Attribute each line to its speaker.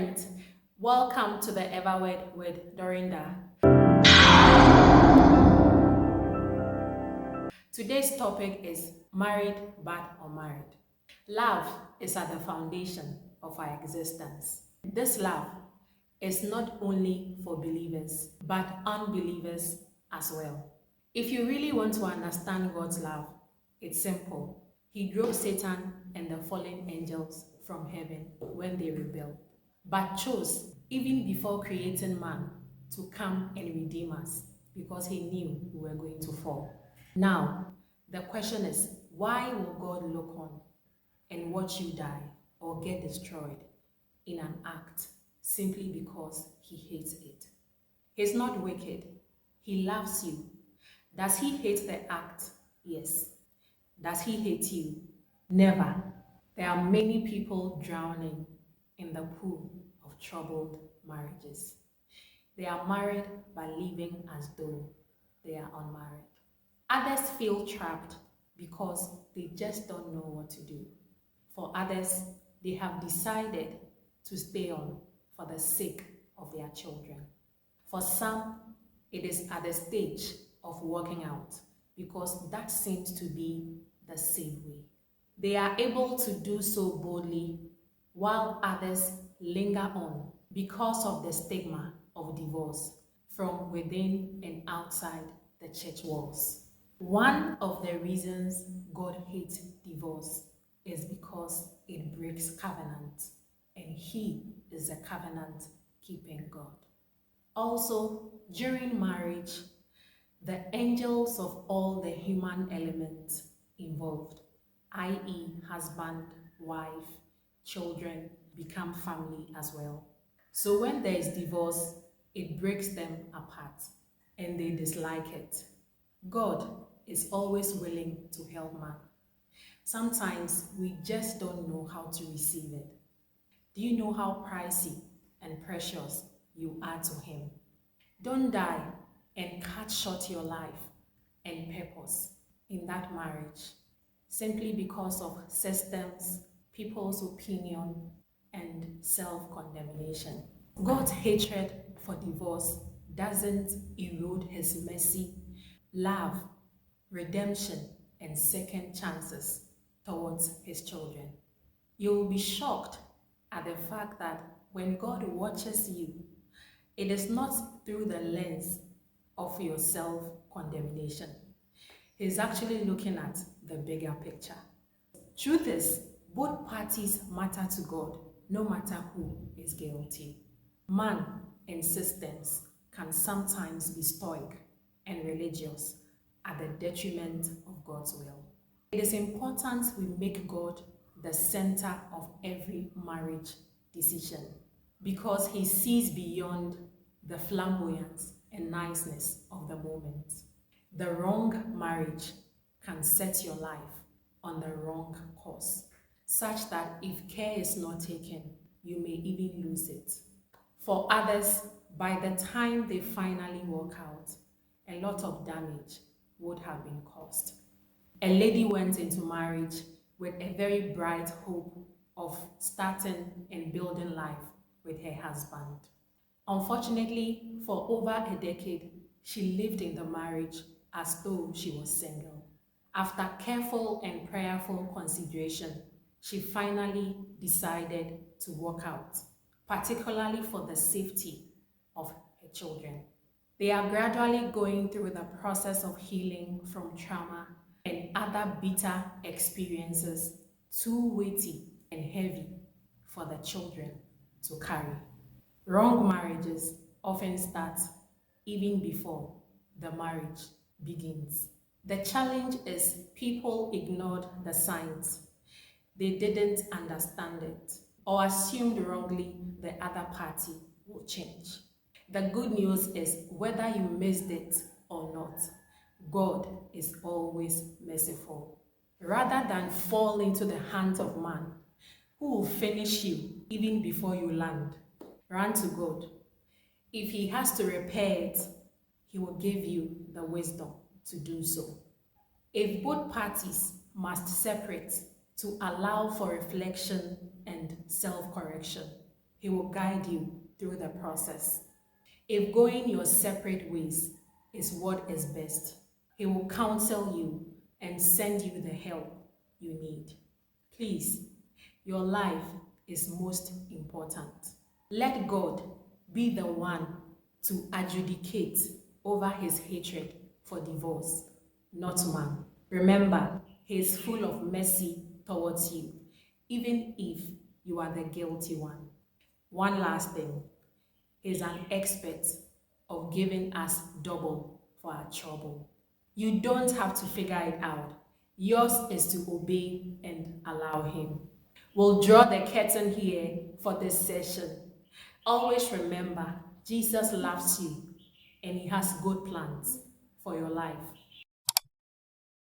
Speaker 1: friends, welcome to the EverWord with Dorinda. Today's topic is married but unmarried. Love is at the foundation of our existence. This love is not only for believers but unbelievers as well. If you really want to understand God's love, it's simple. He drove Satan and the fallen angels from heaven when they rebelled, but chose, even before creating man, to come and redeem us because he knew we were going to fall. Now, the question is, why will God look on and watch you die or get destroyed in an act simply because he hates it? He's not wicked. He loves you. Does he hate the act? Yes. Does he hate you? Never. There are many people drowning in the pool of troubled marriages. They are married but living as though they are unmarried. Others feel trapped because they just don't know what to do. For others, they have decided to stay on for the sake of their children. For some, it is at the stage of working out because that seems to be the safe way. They are able to do so boldly while others linger on because of the stigma of divorce from within and outside the church walls. One of the reasons God hates divorce is because it breaks covenant, and he is a covenant-keeping God. Also, during marriage, the angels of all the human elements involved, i.e. husband, wife, children, become family as well. So when there is divorce, it breaks them apart and they dislike it. God is always willing to help man. Sometimes we just don't know how to receive it. Do you know how pricey and precious you are to him? Don't die and cut short your life and purpose in that marriage simply because of systems, people's opinion, and self-condemnation. God's hatred for divorce doesn't erode his mercy, love, redemption, and second chances towards his children. You will be shocked at the fact that when God watches you, it is not through the lens of your self-condemnation. He's actually looking at the bigger picture. Truth is, both parties matter to God, no matter who is guilty. Man and systems can sometimes be stoic and religious at the detriment of God's will. It is important we make God the center of every marriage decision because he sees beyond the flamboyance and niceness of the moment. The wrong marriage can set your life on the wrong course, such that if care is not taken, you may even lose it. For others, by the time they finally walk out, a lot of damage would have been caused. A lady went into marriage with a very bright hope of starting and building life with her husband. Unfortunately, for over a decade, she lived in the marriage as though she was single. After careful and prayerful consideration, she finally decided to walk out, particularly for the safety of her children. They are gradually going through the process of healing from trauma and other bitter experiences too weighty and heavy for the children to carry. Wrong marriages often start even before the marriage begins. The challenge is people ignored the signs. They didn't understand it or assumed wrongly the other party will change. The good news is whether you missed it or not, God is always merciful. Rather than fall into the hands of man, who will finish you even before you land, run to God. If he has to repair it, he will give you the wisdom to do so. If both parties must separate to allow for reflection and self-correction, He will guide you through the process. If going your separate ways is what is best, He will counsel you and send you the help you need. Please, your life is most important. Let God be the one to adjudicate over His hatred for divorce, not man. Remember, He is full of mercy towards you, even if you are the guilty one. One last thing, He is an expert of giving us double for our trouble. You don't have to figure it out. Yours is to obey and allow Him. We'll draw the curtain here for this session. Always remember, Jesus loves you and He has good plans for your life.